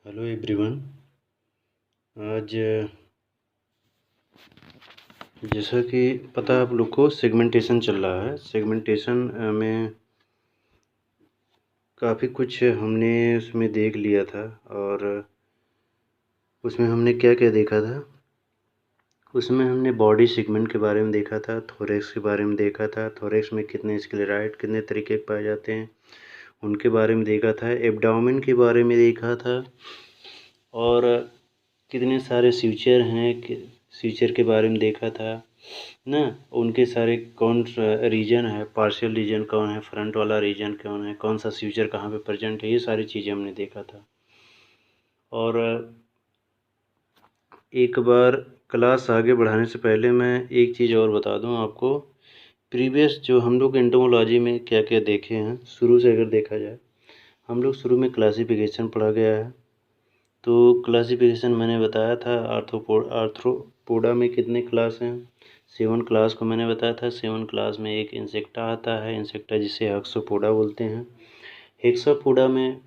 Hello everyone. आज जैसा कि पता है आप लोग को सेगमेंटेशन चल रहा है। सेगमेंटेशन में काफ़ी कुछ हमने उसमें देख लिया था और उसमें हमने क्या क्या देखा था। उसमें हमने बॉडी सेगमेंट के बारे में देखा था, थोरेक्स के बारे में देखा था, थोरेक्स में कितने स्क्लेराइड कितने तरीके के पाए जाते हैं उनके बारे में देखा था, एब्डोमेन के बारे में देखा था और कितने सारे स्यूचर हैं स्यूचर के बारे में देखा था ना। उनके सारे कौन रीजन है, पार्शियल रीजन कौन है, फ्रंट वाला रीजन कौन है, कौन सा फ्यूचर कहाँ पे प्रेजेंट है, ये सारी चीज़ें हमने देखा था। और एक बार क्लास आगे बढ़ाने से पहले मैं एक चीज़ और बता दूं आपको। प्रीवियस जो हम लोग एंटोमोलॉजी में क्या क्या देखे हैं, शुरू से अगर देखा जाए, हम लोग शुरू में क्लासिफिकेशन पढ़ा गया है। तो क्लासिफिकेशन मैंने बताया था, आर्थ्रोपोडा में कितने क्लास हैं, 7 क्लास को मैंने बताया था। 7 क्लास में एक इंसेक्टा आता है, इंसेक्टा जिसे हेक्सोपोडा बोलते हैं। हेक्सोपोडा में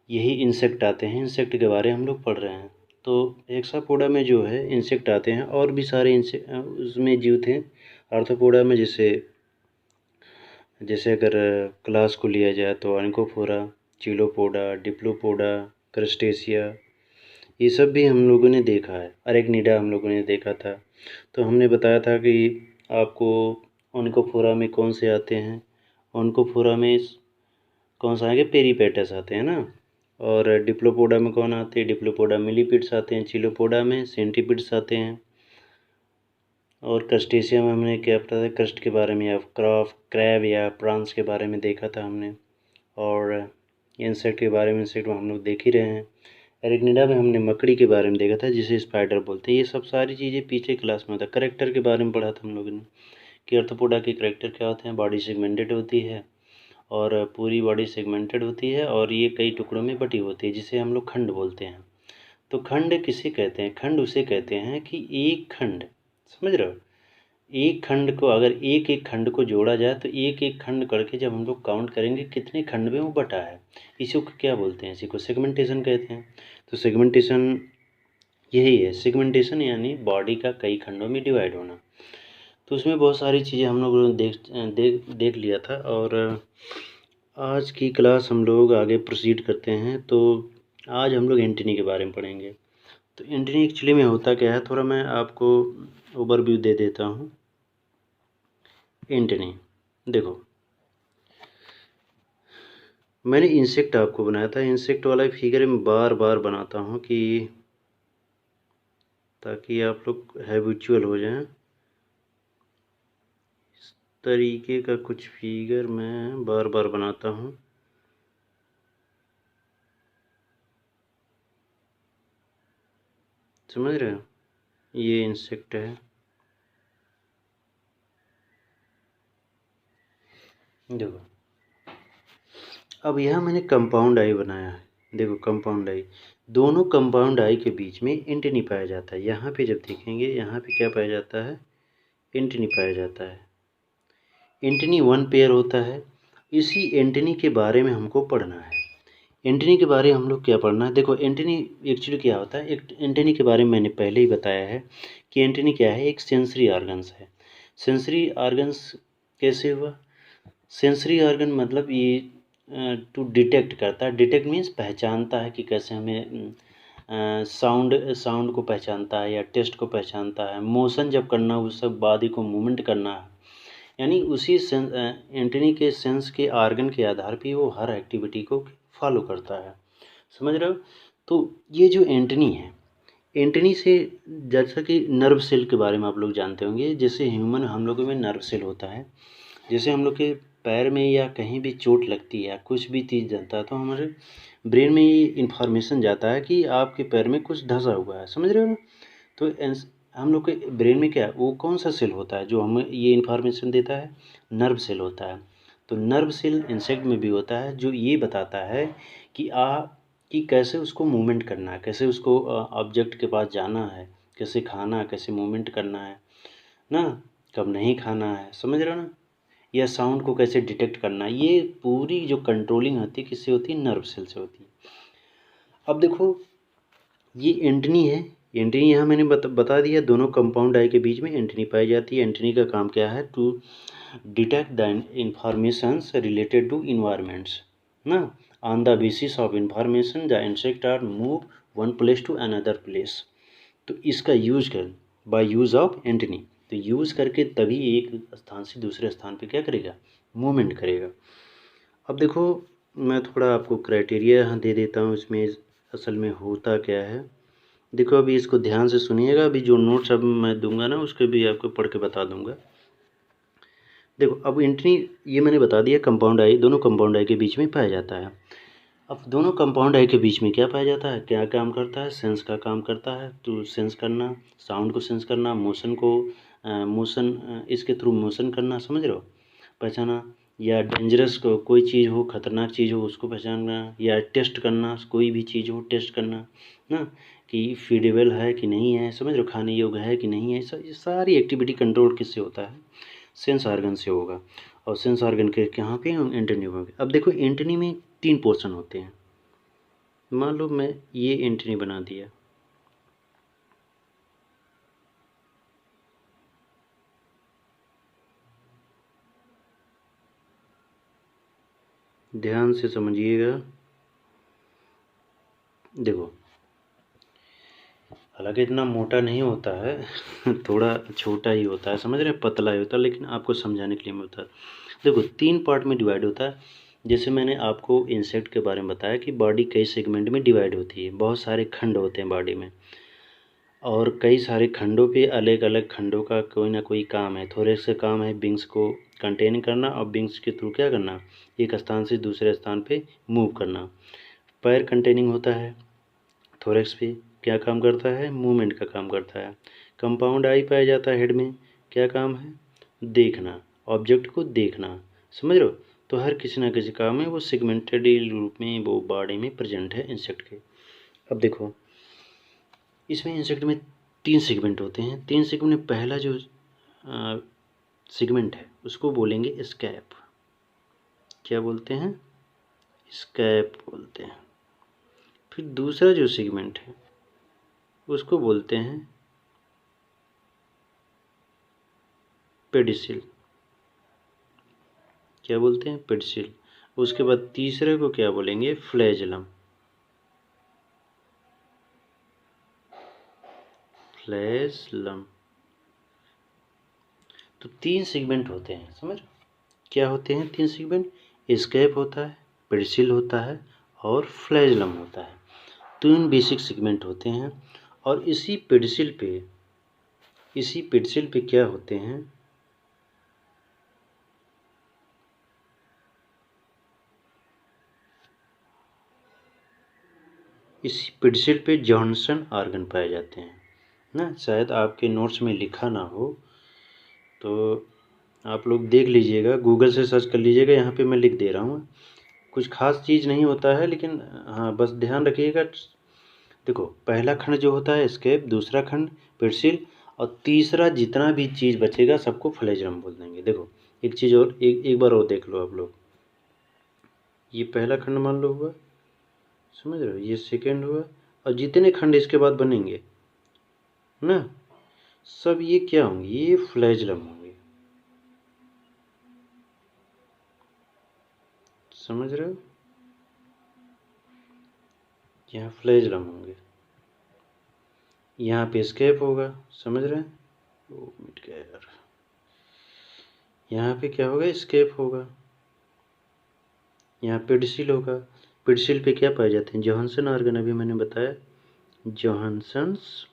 यही इंसेक्ट आते हैं, इंसेक्ट के बारे हम लोग पढ़ रहे हैं। तो हेक्सापोडा में जो है इंसेक्ट आते हैं, और भी सारे उसमें जीव थे आर्थ्रोपोडा में। जैसे अगर क्लास को लिया जाए तो ऑर्निकोफोरा, चिलोपोडा, डिप्लोपोडा, क्रस्टेशिया, ये सब भी हम लोगों ने देखा है। अरेक्निडा हम लोगों ने देखा था। तो हमने बताया था कि आपको ऑनिकोफोरा में कौन से आते हैं, ऑनिकोफोरा में कौन सा आएंगे, पेरीपेटस आते हैं ना। और डिप्लोपोडा में कौन आते हैं, डिप्लोपोडा मिलीपिड्स आते हैं। चिलोपोडा में सेंटीपिड्स आते हैं। और क्रस्टेशिया में हमने क्या पता था, क्रस्ट के बारे में या क्रैब या प्रॉन्स के बारे में देखा था हमने। और इंसेक्ट के बारे में, इंसेक्ट में हम लोग देख ही रहे हैं। एरेक्निडा में हमने मकड़ी के बारे में देखा था जिसे स्पाइडर बोलते हैं। ये सब सारी चीज़ें पीछे क्लास में होता है। करेक्टर के बारे में पढ़ा था हम लोगों ने कि आर्थ्रोपोडा के करेक्टर क्या होते हैं। बॉडी सेगमेंटेड होती है और पूरी बॉडी सेगमेंटेड होती है और ये कई टुकड़ों में बटी होती है जिसे हम लोग खंड बोलते हैं। तो खंड किसे कहते हैं, खंड उसे कहते हैं कि एक खंड, समझ रहे हो, एक खंड को अगर एक एक खंड को जोड़ा जाए तो एक एक खंड करके जब हम लोग काउंट करेंगे कितने खंड में वो बटा है, इसी को क्या बोलते हैं, इसी को सेगमेंटेशन कहते हैं। तो सेगमेंटेशन यही है, सेगमेंटेशन यानी बॉडी का कई खंडों में डिवाइड होना। तो उसमें बहुत सारी चीज़ें हम लोगों ने देख लिया था। और आज की क्लास हम लोग आगे प्रोसीड करते हैं। तो आज हम लोग एंटनी के बारे में पढ़ेंगे। तो एंटनी एक्चुअली में होता क्या है, थोड़ा मैं आपको ओवरव्यू दे देता हूँ। एंटनी देखो, मैंने इंसेक्ट आपको बनाया था, इंसेक्ट वाला फिगर मैं बार बार बनाता हूँ कि ताकि आप लोग हैबिचुअल हो जाएं। इस तरीके का कुछ फिगर मैं बार बार बनाता हूँ। समझ रहे हो, ये इंसेक्ट है। देखो, अब यहाँ मैंने कंपाउंड आई बनाया है। देखो कंपाउंड आई, दोनों कंपाउंड आई के बीच में एंटनी पाया जाता है। यहाँ पे जब देखेंगे, यहाँ पे क्या पाया जाता है, एंटनी पाया जाता है। एंटनी वन पेयर होता है। इसी एंटनी के बारे में हमको पढ़ना है। एंटनी के बारे में हम लोग क्या पढ़ना है, देखो एंटनी एक्चुअली क्या होता है। एक एंटनी के बारे में मैंने पहले ही बताया है कि एंटनी क्या है, एक सेंसरी ऑर्गन्स है। सेंसरी ऑर्गन्स कैसे हुआ, सेंसरी ऑर्गन मतलब ये टू डिटेक्ट करता है। डिटेक्ट मीन्स पहचानता है कि कैसे हमें साउंड को पहचानता है या टेस्ट को पहचानता है। मोशन जब करना है, उस सब बॉडी को मूवमेंट करना है, यानी उसी एंटनी के सेंस के ऑर्गन के आधार पे वो हर एक्टिविटी को फॉलो करता है। समझ रहे हो। तो ये जो एंटनी है, एंटनी से जैसा कि नर्व सेल के बारे में आप लोग जानते होंगे, जैसे ह्यूमन हम लोगों में नर्व सेल होता है। जैसे हम लोग के पैर में या कहीं भी चोट लगती है या कुछ भी चीज़ जाता है तो हमारे ब्रेन में ये इन्फॉर्मेशन जाता है कि आपके पैर में कुछ धंसा हुआ है। समझ रहे हो ना। तो हम लोग के ब्रेन में क्या, वो कौन सा सेल होता है जो हमें ये इन्फॉर्मेशन देता है, नर्व सेल होता है। तो नर्व सेल इंसेक्ट में भी होता है जो ये बताता है कि कि कैसे उसको मूवमेंट करना है, कैसे उसको ऑब्जेक्ट के पास जाना है, कैसे खाना है, कैसे मूवमेंट करना है ना, कब नहीं खाना है। समझ रहे हो ना। या साउंड को कैसे डिटेक्ट करना है, ये पूरी जो कंट्रोलिंग होती है किससे होती है, नर्व सेल से होती है। अब देखो ये एंटनी है, एंटनी यहाँ मैंने बता दिया, दोनों कंपाउंड आई के बीच में एंटनी पाई जाती है। एंटनी का काम क्या है? To detect the informations related to environments ना, on the basis of information the insect are move one place to another place. तो इसका यूज कर बाय यूज ऑफ एंटनी, तो यूज करके तभी एक स्थान से दूसरे स्थान पे क्या करेगा? मूवमेंट करेगा। अब देखो मैं थोड़ा आपको क्राइटेरिया यहाँ दे देता हूँ, इसमें असल में होता क्या है। देखो अभी इसको ध्यान से सुनिएगा, अभी जो नोट्स अब मैं दूंगा ना उसके भी आपको पढ़ के बता दूंगा। देखो अब एंटनी ये मैंने बता दिया, कंपाउंड आई, दोनों कंपाउंड आई के बीच में पाया जाता है। अब दोनों कंपाउंड आई के बीच में क्या पाया जाता है? क्या काम करता है? सेंस का काम करता है। तो सेंस करना, साउंड को सेंस करना, मोशन को इसके थ्रू मोशन करना, समझ रहे हो? पहचाना, या डेंजरस को कोई चीज़ हो, खतरनाक चीज़ हो उसको पहचानना, या टेस्ट करना, कोई भी चीज़ हो टेस्ट करना ना, कि फीडेबल है कि नहीं है, समझ रहे हो, खाने योग्य है कि नहीं है। ये सारी एक्टिविटी कंट्रोल किससे होता है? सेंस ऑर्गन से होगा। और सेंस ऑर्गन के कहाँ पे? एंटनी पे। अब देखो एंटनी में 3 पोर्शन होते हैं। मान लो मैं ये एंटनी बना दिया, ध्यान से समझिएगा। देखो हालांकि इतना मोटा नहीं होता है थोड़ा छोटा ही होता है, समझ रहे हैं, पतला ही होता है, लेकिन आपको समझाने के लिए मैं बता। देखो 3 पार्ट में डिवाइड होता है। जैसे मैंने आपको इंसेक्ट के बारे में बताया कि बॉडी कई सेगमेंट में डिवाइड होती है, बहुत सारे खंड होते हैं बॉडी में, और कई सारे खंडों पे अलग अलग खंडों का कोई ना कोई काम है। थोरेक्स का काम है विंग्स को कंटेन करना, और विंग्स के थ्रू क्या करना? एक स्थान से दूसरे स्थान पे मूव करना। पैर कंटेनिंग होता है, थोरेक्स पे क्या काम करता है? मूवमेंट का काम करता है। कंपाउंड आई पाया जाता है हेड में, क्या काम है? देखना, ऑब्जेक्ट को देखना, समझ रहे हो? तो हर किसी ना किसी काम में वो सेगमेंटेड रूप में वो बॉडी में प्रेजेंट है इंसेक्ट के। अब देखो इसमें इंसेक्ट में 3 सेगमेंट होते हैं। 3 सेगमेंट में पहला जो सेगमेंट है उसको बोलेंगे स्कैप। क्या बोलते हैं? स्कैप बोलते हैं। फिर दूसरा जो सेगमेंट है उसको बोलते हैं पेडिसिल। क्या बोलते हैं? पेडिसिल। उसके बाद तीसरे को क्या बोलेंगे? फ्लैजलम। फ्लैजलम। तो 3 सेगमेंट होते हैं, समझ? क्या होते हैं 3 सेगमेंट? स्कैप होता है, पेडिसिल होता है, और फ्लैजलम होता है। 3 बेसिक सेगमेंट होते हैं। और इसी पेडिसिल पे क्या होते हैं? इसी पेडिसिल पे जॉनसन ऑर्गन पाए जाते हैं ना। शायद आपके नोट्स में लिखा ना हो तो आप लोग देख लीजिएगा, गूगल से सर्च कर लीजिएगा, यहाँ पे मैं लिख दे रहा हूँ। कुछ खास चीज़ नहीं होता है, लेकिन हाँ बस ध्यान रखिएगा। देखो पहला खंड जो होता है स्केप, दूसरा खंड पेडिसिल, और तीसरा जितना भी चीज़ बचेगा सबको फ्लैजलम बोल देंगे। देखो एक चीज़ और, एक बार और देख लो आप लोग। ये पहला खंड मान लो हुआ, समझ रहे हो, ये सेकेंड हुआ, और जितने खंड इसके बाद बनेंगे ना, सब ये क्या होंगे? ये फ्लैजलम होंगे, समझ रहे हो? यहाँ फ्लैजलम होंगे, यहाँ पे स्केप होगा, समझ रहे हैं? वो मिट गया यार। यहाँ पे क्या होगा? स्केप होगा। यहाँ पेडिसिल होगा। पेडिसिल पे क्या पाए जाते हैं? जोहानसन ऑर्गन, अभी मैंने बताया, जोहानसन्स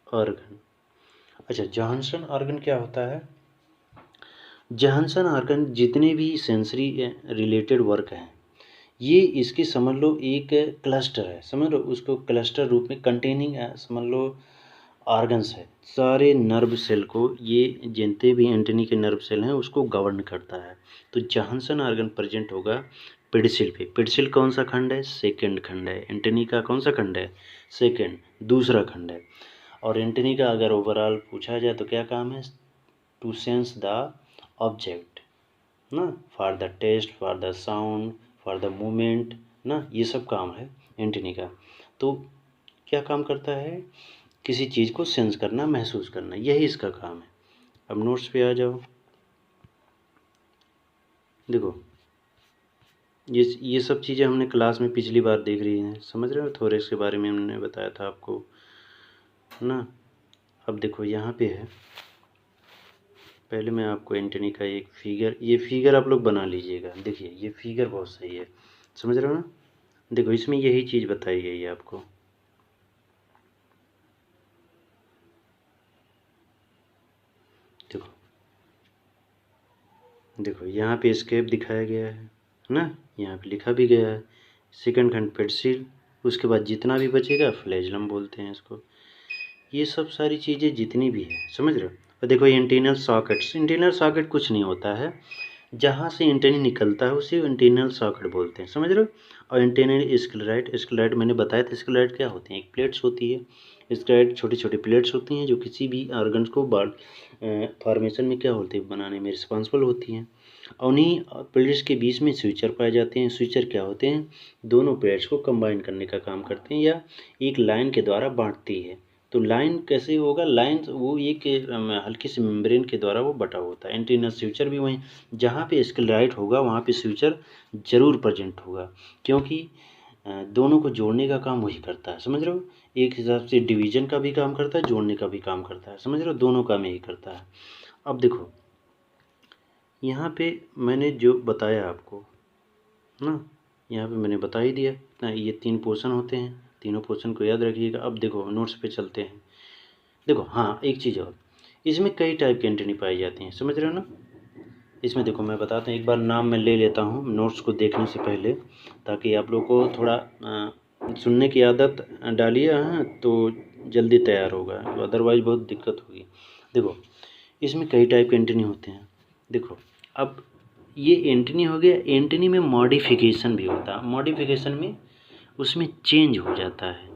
ऑर्गन। अच्छा, जोहानसन ऑर्गन क्या होता है? जोहानसन ऑर्गन जितने भी सेंसरी रिलेटेड वर्क हैं, ये इसकी समझ लो एक क्लस्टर है, समझ लो, उसको क्लस्टर रूप में कंटेनिंग समझ लो ऑर्गन्स है। सारे नर्व सेल को, ये जितने भी एंटनी के नर्व सेल हैं उसको गवर्न करता है। तो जोहानसन ऑर्गन प्रेजेंट होगा पेडिसिल पे। पेडिसिल कौन सा खंड है? सेकंड खंड है। एंटनी का कौन सा खंड है? सेकंड, दूसरा खंड है। और एंटनी का अगर ओवरऑल पूछा जाए तो क्या काम है? टू सेंस द ऑब्जेक्ट ना, for the test, for the sound, for the movement, ना, ये सब काम है एंटीना का। तो क्या काम करता है, किसी चीज़ को सेंस करना, महसूस करना, यही इसका काम है। अब नोट्स पे आ जाओ। देखो ये सब चीज़ें हमने क्लास में पिछली बार देख रही हैं, समझ रहे हो, थोरेक्स के बारे में हमने बताया था आपको, है ना। अब देखो यहाँ पे है, पहले मैं आपको एंटीना का एक फिगर, ये फिगर आप लोग बना लीजिएगा। देखिए ये फिगर बहुत सही है, समझ रहे हो ना। देखो इसमें यही चीज़ बताई गई है आपको। देखो देखो यहाँ पे स्केप दिखाया गया है ना, यहाँ पे लिखा भी गया है सेकंड खंड पेंसिल, उसके बाद जितना भी बचेगा फ्लैजलम बोलते हैं इसको। ये सब सारी चीज़ें जितनी भी है, समझ रहे हो। और देखो इंटरनल सॉकेट्स, इंटरनल सॉकेट कुछ नहीं होता है, जहाँ से एंटीना निकलता है उसे इंटरनल सॉकेट बोलते हैं, समझ रहे हो। और इंटरनल स्क्लेराइट, स्क्लेराइट मैंने बताया था, स्क्लेराइट क्या होती है, एक प्लेट्स होती है, स्क्लेराइट छोटी छोटी प्लेट्स होती हैं जो किसी भी ऑर्गन्स को फॉर्मेशन में क्या होती है, बनाने में रिस्पॉन्सिबल होती हैं। और उन्हीं प्लेट्स के बीच में स्विचर पाए जाते हैं। स्विचर क्या होते हैं, दोनों प्लेट्स को कंबाइन करने का काम करते हैं या एक लाइन के द्वारा बांटती है। तो लाइन कैसे होगा, लाइन वो एक हल्की सी मेम्ब्रेन के द्वारा वो बटा होता है। एंटीना स्विचर भी वहीं, जहाँ पे स्क्लेराइट होगा वहाँ पे स्विचर जरूर प्रेजेंट होगा, क्योंकि दोनों को जोड़ने का काम वही करता है, समझ रहे हो। एक हिसाब से डिवीजन का भी काम करता है, जोड़ने का भी काम करता है, समझ रहे हो, दोनों काम यही करता है। अब देखो यहाँ पे मैंने जो बताया आपको ना, यहाँ पे मैंने बता ही दिया ना, ये 3 पोर्शन होते हैं, तीनों पोर्शन को याद रखिएगा। अब देखो नोट्स पे चलते हैं। देखो हाँ एक चीज़ और, इसमें कई टाइप की एंटीना पाई जाती हैं, समझ रहे हो ना। इसमें देखो मैं बताता हूँ, एक बार नाम मैं ले लेता हूँ नोट्स को देखने से पहले, ताकि आप लोग को थोड़ा सुनने की आदत डालिए, हाँ तो जल्दी तैयार होगा, अदरवाइज़ बहुत दिक्कत होगी। देखो इसमें कई टाइप के एंटीना होते हैं। देखो अब ये एंटीना हो गया, एंटीना में मॉडिफिकेशन भी होता है, मॉडिफिकेशन में उसमें चेंज हो जाता है।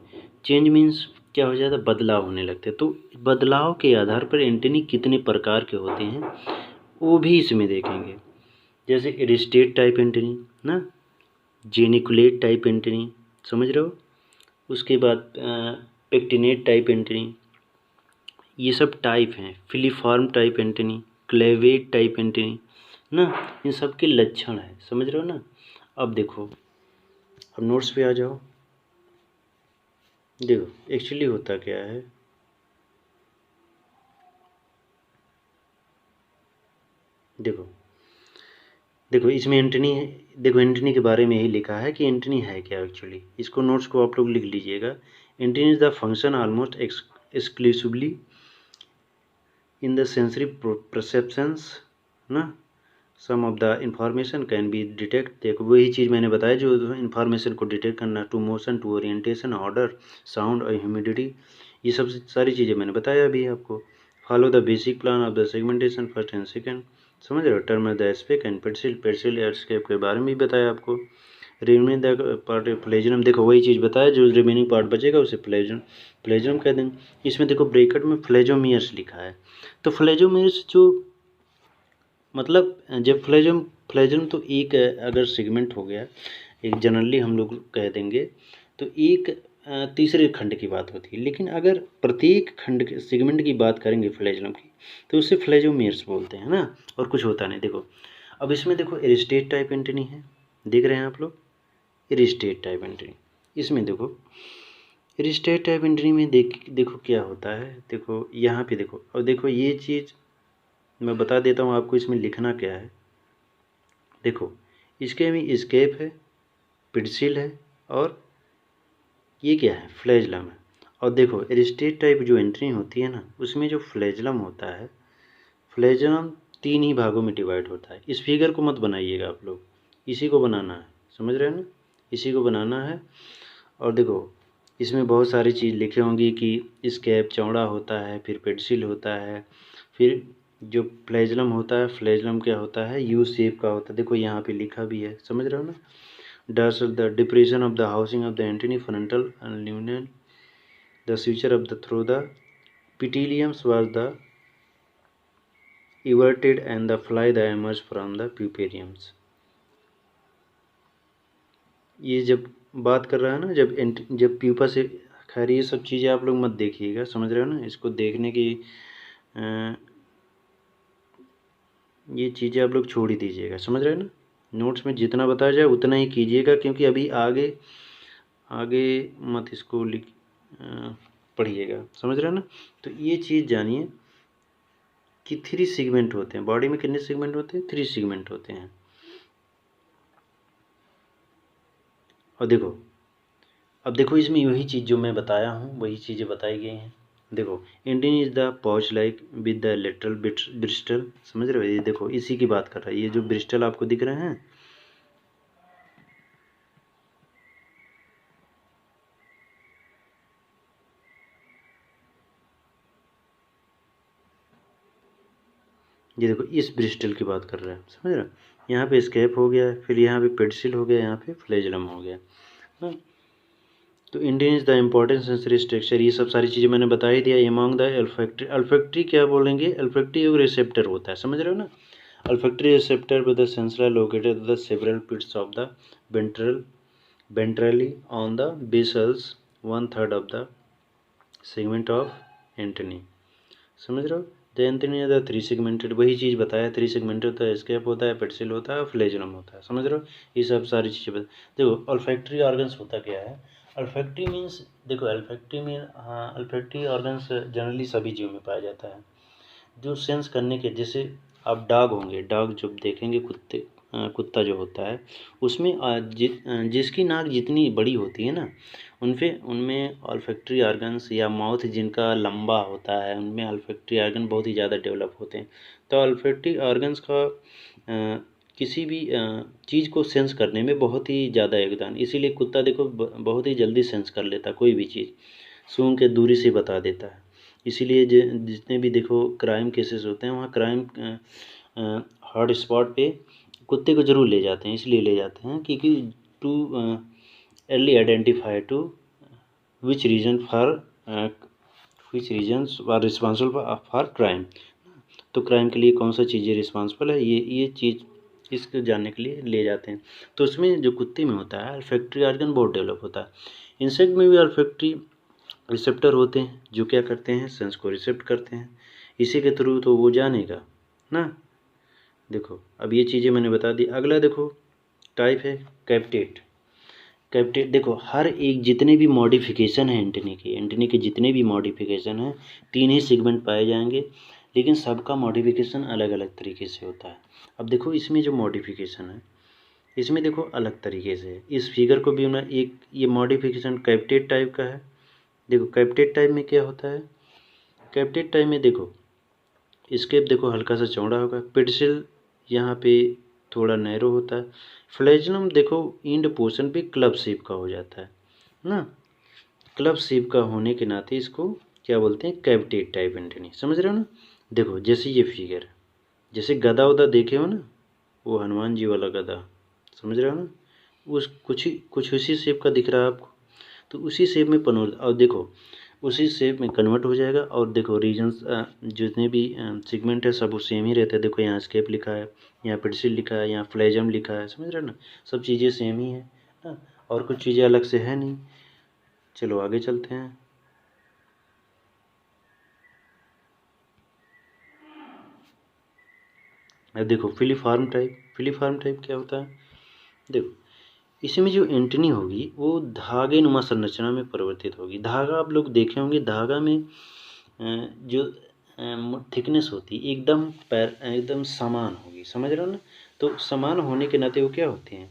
चेंज मीन्स क्या हो जाता है, बदलाव होने लगते हैं। तो बदलाव के आधार पर एंटीना कितने प्रकार के होते हैं वो भी इसमें देखेंगे। जैसे एरिस्टेट टाइप एंटीना ना, जेनिकुलेट टाइप एंटीना, समझ रहे हो। उसके बाद पेक्टिनेट टाइप एंटीना, ये सब टाइप हैं। Filiform type antenna, clavate type antenna ना, इन सब के लक्षण है, समझ रहे हो ना। अब देखो, अब नोट्स पे आ जाओ। देखो एक्चुअली होता क्या है, देखो देखो इसमें एंटनी है। देखो एंटनी के बारे में यही लिखा है कि एंटनी है क्या एक्चुअली, इसको नोट्स को आप लोग लिख लीजिएगा। Antennae is the function almost exclusively in the sensory perceptions ना, some of the information can be detect. देखो वही चीज़ मैंने बताया, जो इंफॉर्मेशन को डिटेक्ट करना, to motion, to orientation, order, sound और ह्यूमिडिटी, ये सब सारी चीज़ें मैंने बताया अभी आपको। Follow the basic plan of the segmentation first and second, समझ रहे हो। Term the aspect and pencil, pencil escape के बारे में भी बताया आपको। रिमेनिंग द पार्ट फ्लेजरम, देखो वही चीज़ बताया, जो रिमेनिंग पार्ट बचेगा उसे फ्लेजरम फ्लेजरम कह देंगे। इसमें देखो ब्रैकेट में फ्लेजोमियर्स लिखा है, तो फ्लेजोमियर्स जो मतलब जब फ्लेजम तो एक अगर सेगमेंट हो गया, एक जनरली हम लोग कह देंगे, तो एक तीसरे खंड की बात होती है। लेकिन अगर प्रत्येक खंड के सेगमेंट की बात करेंगे फ्लैजम की, तो उसे फ्लैजोमियर्स बोलते हैं ना, और कुछ होता नहीं। देखो अब इसमें देखो एरिस्टेट टाइप एंटनी है, देख रहे हैं आप लोग, एरिस्टेट टाइप एंटनी। इसमें देखो एरिस्टेट टाइप एंटनी में देखो क्या होता है। देखो यहाँ पे देखो, और देखो ये चीज़ मैं बता देता हूँ आपको, इसमें लिखना क्या है। देखो इसके में स्केप है, पिडसिल है, और ये क्या है, फ्लैजलम है। और देखो एरिस्टेट टाइप जो एंट्री होती है ना, उसमें जो फ्लैजलम होता है, फ्लैजलम 3 ही भागों में डिवाइड होता है। इस फिगर को मत बनाइएगा आप लोग, इसी को बनाना है, समझ रहे हैं ना, इसी को बनाना है। और देखो इसमें बहुत सारी चीज़ लिखे होंगी कि स्केप चौड़ा होता है, फिर पेडसिल होता है, फिर जो फ्लैजलम होता है, फ्लैजलम क्या होता है, यू शेप का होता है। देखो यहाँ पे लिखा भी है, समझ रहे हो ना। Does the depression of the housing of the antennae-frontal and luminal, the suture of the through the petiliums was the everted and the fly the emerged from the pupariums. ये जब बात कर रहा है ना, जब प्यूपा से, खैर ये सब चीज़ें आप लोग मत देखिएगा, समझ रहे हो ना, इसको देखने की ये चीज़ें आप लोग छोड़ ही दीजिएगा, समझ रहे हो ना। नोट्स में जितना बताया जाए उतना ही कीजिएगा, क्योंकि अभी आगे आगे मत इसको पढ़िएगा, समझ रहे हो ना। तो ये चीज़ जानिए कि 3 सेगमेंट होते हैं बॉडी में। कितने सेगमेंट होते हैं? 3 सेगमेंट होते हैं। और देखो, अब देखो इसमें वही चीज़ जो मैं बताया हूँ वही चीज़ें बताई गई हैं। देखो, Indian is the pouch like with the lateral Bristol, समझ रहे हो, ये देखो इसी की बात कर रहा है, ये जो ब्रिस्टल आपको दिख रहे हैं, ये देखो इस ब्रिस्टल की बात कर रहा है, समझ रहे हो। यहाँ पे स्केप हो गया, फिर यहाँ पे पेडिसिल हो गया, यहाँ पे फ्लैजुलम हो गया। हाँ, तो Indian is the important sensory structure, ये सब सारी चीज़ें मैंने बता ही दिया। एमॉन्ग द अल्फैक्टरी, अल्फैक्टरी क्या बोलेंगे, अल्फैक्टरी एक रिसेप्टर होता है, समझ रहे हो ना। Olfactory receptor with the sensor located the several pits of the ventrally on the basals 1/3 of the segment of antennae, समझ रहे हो। द एंटनी द 3 सेगमेंटेड, वही चीज़ बताया, 3 सेगमेंटेड होता है, स्केप होता है, पेडिसिल होता है, फ्लैजुलम होता है, समझ रहे हो। ये सब सारी चीज़ें बता। देखो अल्फैक्टरी ऑर्गन्स होता क्या है, अल्फैक्टरी मीन्स, देखो अल्फैक्टरी मीन, हाँ अल्फैक्टरी ऑर्गन्स जनरली सभी जीव में पाया जाता है, जो सेंस करने के, जैसे आप डॉग होंगे, डॉग जब देखेंगे, कुत्ता जो होता है उसमें जिसकी नाक जितनी बड़ी होती है ना, उनमें ऑल्फैक्टरी ऑर्गन्स, या माउथ जिनका लंबा होता है उनमें ऑल्फैक्टरी ऑर्गन बहुत ही ज़्यादा डेवलप होते हैं। तो ऑल्फैक्टरी ऑर्गन्स का किसी भी चीज़ को सेंस करने में बहुत ही ज़्यादा योगदान, इसीलिए कुत्ता देखो बहुत ही जल्दी सेंस कर लेता है, कोई भी चीज़ सूंघ के दूरी से बता देता है। इसीलिए जितने भी देखो क्राइम केसेस होते हैं, वहाँ क्राइम हॉट स्पॉट पे कुत्ते को ज़रूर ले जाते हैं, इसलिए ले जाते हैं क्योंकि to early identify to which region for which regions are responsible for crime. तो क्राइम के लिए कौन सा चीज़ें रिस्पॉन्सिबल है, ये चीज़ इसको जानने के लिए ले जाते हैं। तो उसमें जो कुत्ते में होता है अल्फैक्टरी ऑर्गन बहुत डेवलप होता है। इंसेक्ट में भी अल्फैक्टरी रिसेप्टर होते हैं जो क्या करते हैं, सेंस को रिसेप्ट करते हैं, इसी के थ्रू तो वो जानेगा ना। देखो अब ये चीज़ें मैंने बता दी। अगला देखो टाइप है कैप्टेट। कैप्टेट देखो हर एक जितने भी मॉडिफिकेशन है एंटनी के जितने भी मॉडिफिकेशन हैं, 3 ही सेगमेंट पाए जाएंगे, लेकिन सबका मॉडिफिकेशन अलग अलग तरीके से होता है। अब देखो इसमें जो मॉडिफिकेशन है, इसमें देखो अलग तरीके से है। इस फिगर को भी मैं एक, ये मॉडिफिकेशन कैप्टेट टाइप का है। देखो कैप्टेट टाइप में क्या होता है, कैप्टेट टाइप में देखो स्केप देखो हल्का सा चौड़ा होगा, पेडिसिल यहाँ पे थोड़ा नैरो होता है, फ्लैजुलम देखो इंड पोर्शन पे क्लब शेप का हो जाता है ना। क्लब शेप का होने के नाते इसको क्या बोलते हैं, कैविटेट टाइप एंटनी, समझ रहे हो ना। देखो जैसे ये फिगर है, जैसे गदा उदा देखे हो ना, वो हनुमान जी वाला गदा, समझ रहे हो ना, उस कुछ उसी शेप का दिख रहा है आपको, तो उसी शेप में और देखो उसी शेप में कन्वर्ट हो जाएगा। और देखो रीजन्स जितने भी सेगमेंट है सब वो सेम ही रहते हैं। देखो यहाँ स्केप लिखा है, यहाँ पेडिसिल लिखा है, यहाँ फ्लैजम लिखा है, समझ रहे हो ना, सब चीज़ें सेम ही है ना, और कुछ चीज़ें अलग से है नहीं। चलो आगे चलते हैं। अब देखो फिलीफॉर्म टाइप, फिलीफॉर्म टाइप क्या होता है, देखो इसमें जो एंटनी होगी वो धागे नुमा संरचना में परिवर्तित होगी। धागा आप लोग देखे होंगे, धागा में जो थिकनेस होती है एकदम समान होगी, समझ रहे हो ना। तो समान होने के नाते वो क्या होते हैं,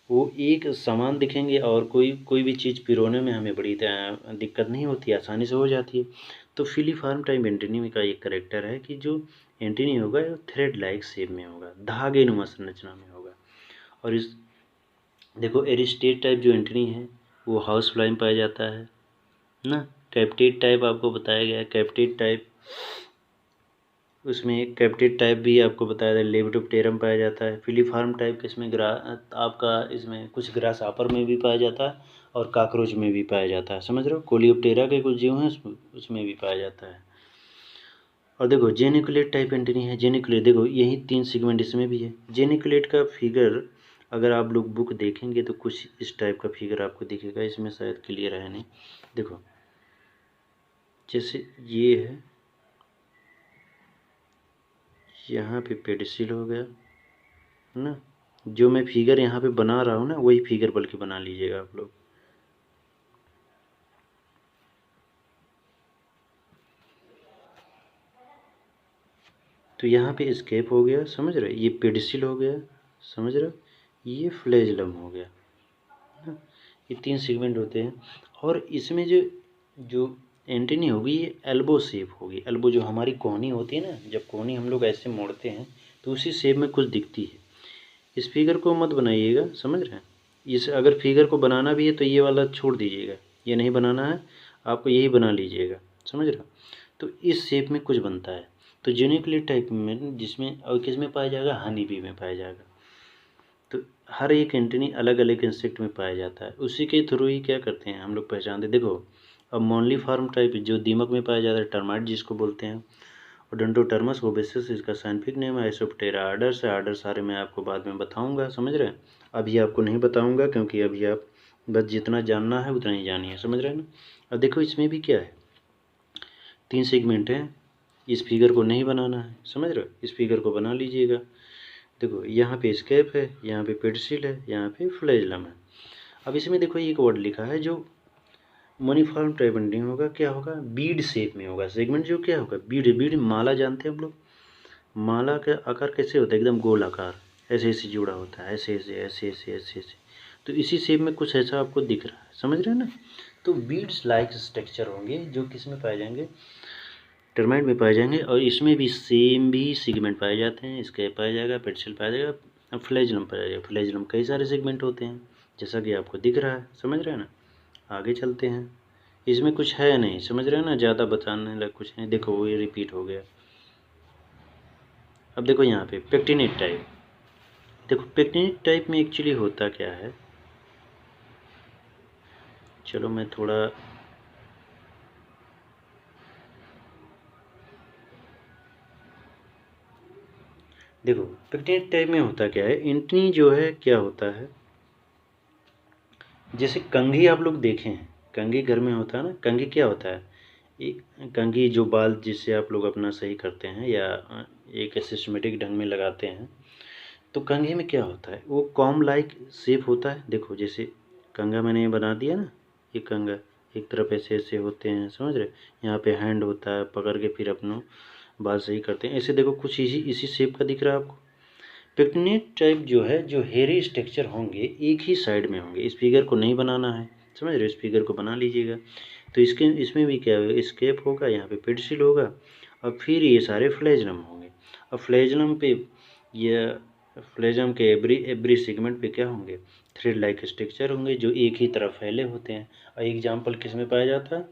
वो एक समान दिखेंगे, और कोई भी चीज़ पिरोने में हमें बड़ी दिक्कत नहीं होती, आसानी से हो जाती है। तो फिलीफॉर्म टाइप एंटनी का एक करेक्टर है कि जो एंटनी होगा वो थ्रेड लाइक शेप में होगा, धागे नुमा संरचना में होगा। और इस देखो एरिस्टेट टाइप जो एंटनी है वो हाउस फ्लाई में पाया जाता है ना। कैप्टेट टाइप आपको बताया गया है, कैप्टेट टाइप उसमें कैप्टेट टाइप भी आपको बताया था, लेपिडोप्टेरम पाया जाता है। फिलीफॉर्म टाइप के इसमें आपका इसमें कुछ ग्रास ऑपर में भी पाया जाता है और कॉकरोच में भी पाया जाता है, समझ रहे हो। कोलियोप्टेरा के कुछ जीव हैं उसमें भी पाया जाता है। और देखो जेनिकुलेट टाइप एंटनी है, जेनिकुलेट देखो यही 3 सेगमेंट इसमें भी है। जेनिकुलेट का फिगर अगर आप लोग बुक देखेंगे तो कुछ इस टाइप का फिगर आपको दिखेगा, इसमें शायद क्लियर है नहीं। देखो जैसे ये है, यहाँ पे पेडिसिल हो गया है ना, जो मैं फिगर यहाँ पे बना रहा हूँ ना वही फिगर बल्कि बना लीजिएगा आप लोग। तो यहाँ पे स्केप हो गया, समझ रहे, ये पेडिसिल हो गया, समझ रहे, ये फ्लैजिलम हो गया ना, ये 3 सेगमेंट होते हैं। और इसमें जो जो एंटेनी होगी ये एल्बो शेप होगी। एल्बो जो हमारी कोहनी होती है ना, जब कोहनी हम लोग ऐसे मोड़ते हैं तो उसी शेप में कुछ दिखती है। इस फिगर को मत बनाइएगा, समझ रहे हैं। इस अगर फिगर को बनाना भी है तो ये वाला छोड़ दीजिएगा, ये नहीं बनाना है आपको, यही बना लीजिएगा, समझ रहे हो। तो इस शेप में कुछ बनता है। तो जेनिकुलेट टाइप में जिसमें और किस में पाया जाएगा, हनी बी में पाया जाएगा। तो हर एक एंटेनी अलग अलग इंसेक्ट में पाया जाता है, उसी के थ्रू ही क्या करते हैं हम लोग पहचानते। देखो अब मोनली फार्म टाइप जो दीमक में पाया जाता है, टर्माइट जिसको बोलते हैं, ओडोंटोटर्मस ओबेसिस इसका साइंटिफिक नेम है। एसोप्टेरा आर्डर्स है, आर्डर सारे मैं आपको बाद में बताऊंगा, समझ रहे हैं। अभी आपको नहीं बताऊंगा क्योंकि अभी आप बस जितना जानना है उतना ही जानिए, समझ रहे हैं ना। अब देखो इसमें भी क्या है, 3 सेगमेंट हैं, इस फिगर को नहीं बनाना है, समझ रहे हो, इस फिगर को बना लीजिएगा। देखो यहाँ पे स्केप है, यहाँ पे पेडिसिल है, यहाँ पे फ्लैजिलम है। अब इसमें देखो एक वर्ड लिखा है जो मनीफॉर्म टाइप एंडिंग होगा, क्या होगा, बीड शेप में होगा सेगमेंट, जो क्या होगा बीड। बीड माला जानते हैं हम लोग, माला का आकार कैसे होता है, एकदम गोल आकार, ऐसे ऐसे जुड़ा होता है, ऐसे ऐसे ऐसे ऐसे ऐसे ऐसे। तो इसी शेप में कुछ ऐसा आपको दिख रहा है, समझ रहे हैं ना। तो बीड्स लाइक स्ट्रक्चर होंगे जो किस में पाए जाएंगे, टर्माइट में पाए जाएंगे। और इसमें भी सेम भी सेगमेंट पाए जाते हैं, स्केप पाया जाएगा, पेडिसिल पाया जाएगा, अब फ्लैजिलम पाया जाएगा। फ्लैजिलम कई सारे सेगमेंट होते हैं जैसा कि आपको दिख रहा है, समझ रहे हैं ना। आगे चलते हैं, इसमें कुछ है नहीं, समझ रहे हैं ना, ज़्यादा बताने लग कुछ नहीं। देखो वो ये रिपीट हो गया। अब देखो यहाँ पे पेक्टिनेट टाइप, देखो पेक्टिनेट टाइप में एक्चुअली होता क्या है, चलो मैं थोड़ा देखो पेक्टिनेट टाइप में होता क्या है, एंटनी जो है क्या होता है, जैसे कंघी आप लोग देखे हैं, कंघी घर में होता है ना, कंघी क्या होता है, एक कंघी जो बाल जिससे आप लोग अपना सही करते हैं या एक सिस्टमेटिक ढंग में लगाते हैं। तो कंघी में क्या होता है, वो कॉम लाइक शेप होता है। देखो जैसे कंघा मैंने ये बना दिया ना, ये कंघा एक तरफ ऐसे ऐसे होते हैं, समझ रहे, यहाँ पे हैंड होता है, पकड़ के फिर अपना बाल सही करते हैं, ऐसे देखो कुछ इसी शेप का दिख रहा है आपको। पेक्टिनेट टाइप जो है, जो हेयरी स्ट्रक्चर होंगे एक ही साइड में होंगे, इस फिगर को नहीं बनाना है, समझ रहे हो, इस फिगर को बना लीजिएगा। तो इसमें भी क्या होगा, स्केप होगा, यहाँ पे पेडिसिल होगा, और फिर ये सारे फ्लैजिलम होंगे। अब फ्लैजिलम पे ये फ्लैजिलम के एवरी सेगमेंट पे क्या होंगे, थ्रेड लाइक स्ट्रक्चर होंगे जो एक ही तरफ फैले होते हैं। और एग्जाम्पल किस में पाया जाता है,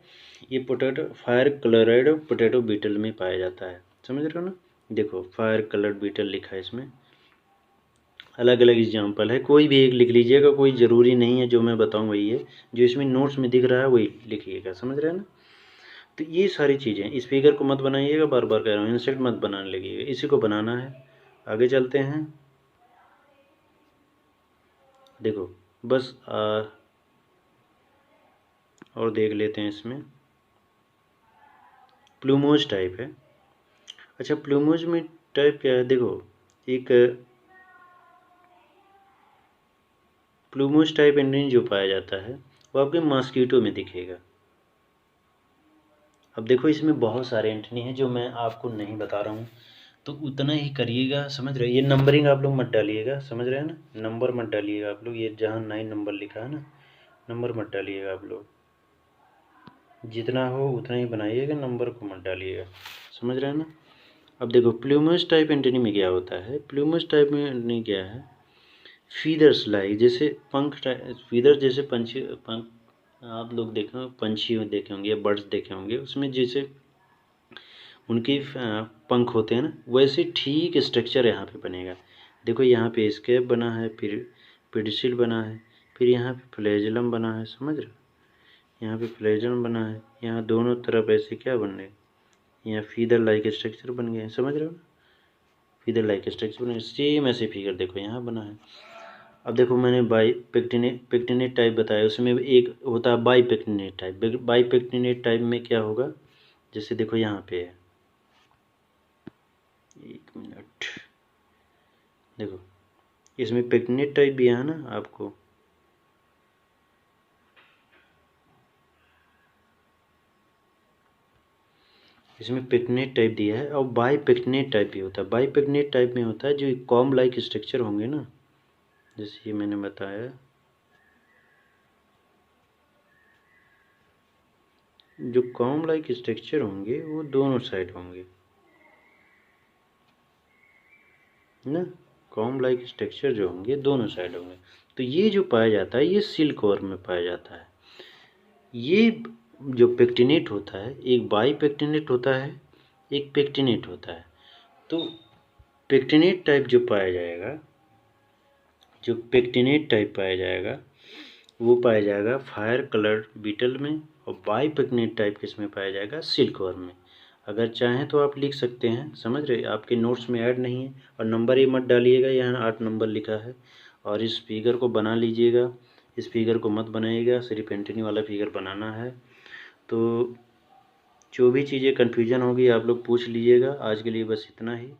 ये potato fire coloured potato beetle में पाया जाता है, समझ रहे हो ना। देखो फायर कलर्ड बीटल लिखा है इसमें, अलग अलग एग्जाम्पल है, कोई भी एक लिख लीजिएगा, कोई ज़रूरी नहीं है जो मैं बताऊँ वही है, जो इसमें नोट्स में दिख रहा है वही लिखिएगा, समझ रहे हैं ना। तो ये सारी चीज़ें, इस फिगर को मत बनाइएगा, बार बार कह रहा हूँ, इंसेक्ट मत बनाने लगिएगा, इसी को बनाना है। आगे चलते हैं, देखो बस और देख लेते हैं इसमें, प्लूमोज टाइप है। अच्छा प्लूमोज में टाइप क्या है, देखो एक प्लूमोज टाइप एंडिंग जो पाया जाता है वो आपके मॉस्किटो में दिखेगा। अब देखो इसमें बहुत सारे एंटनी हैं जो मैं आपको नहीं बता रहा हूँ, तो उतना ही करिएगा, समझ रहे हैं। ये नंबरिंग आप लोग मत डालिएगा, समझ रहे हैं ना, नंबर मत डालिएगा आप लोग, ये जहाँ 9 नंबर लिखा है ना, नंबर मत डालिएगा आप लोग, जितना हो उतना ही बनाइएगा, नंबर को मत डालिएगा, समझ रहे हैं ना। अब देखो प्लूमस टाइप एंटनी में क्या होता है, प्लूमस टाइप में एंटनी क्या है, फीदर्स लाइक, जैसे पंख फीदर जैसे पंछी पंख, आप लोग देखे पंछी देखे होंगे, बर्ड्स देखे होंगे, उसमें जैसे उनके पंख होते हैं ना, वैसे ठीक स्ट्रक्चर यहाँ पे बनेगा। देखो यहाँ पे स्केप बना है, फिर पेडिसिल बना है, फिर यहाँ पे फ्लैजिलम बना है, समझ रहे हो, यहाँ पे फ्लैजिलम बना है, यहाँ दोनों तरफ ऐसे क्या बन रहे, यहाँ फीदर लाइक स्ट्रक्चर बन गए, समझ रहे हो ना, फीदर लाइक स्ट्रक्चर बने, सेम ऐसे फिगर देखो यहाँ बना है। अब देखो मैंने पेक्टिनेट टाइप बताया, उसमें एक होता है by pectinate type. By pectinate type में क्या होगा, जैसे देखो यहाँ पे है, 1 मिनट, देखो इसमें पेक्टिनेट टाइप भी है ना आपको, इसमें पेक्टिनेट टाइप दिया है, और बाई पेक्टिनेट टाइप भी होता है। बाई पेक्टिनेट टाइप में होता है जो कॉम्ब लाइक स्ट्रक्चर होंगे ना, जैसे ये मैंने बताया, जो कॉम्ब लाइक स्ट्रक्चर होंगे वो दोनों साइड होंगे ना, कॉम्ब लाइक स्ट्रक्चर जो होंगे दोनों साइड होंगे। तो ये जो पाया जाता है ये सिल्क वर्म में पाया जाता है। ये जो पेक्टिनेट होता है, एक बाई पेक्टिनेट होता है, एक पेक्टिनेट होता है। तो पेक्टिनेट टाइप जो पाया जाएगा, जो पेक्टिनेट टाइप पाया जाएगा वो पाया जाएगा फायर कलर बीटल में, और बाई पेक्टिनेट टाइप किस में पाया जाएगा, सिल्क वर्म में। अगर चाहें तो आप लिख सकते हैं, समझ रहे, आपके नोट्स में ऐड नहीं है। और नंबर ये मत डालिएगा, यहाँ 8 नंबर लिखा है। और इस फिगर को बना लीजिएगा, इस फिगर को मत बनाइएगा, सिर्फ एंटनी वाला फिगर बनाना है। तो जो भी चीज़ें कन्फ्यूजन होगी आप लोग पूछ लीजिएगा। आज के लिए बस इतना ही।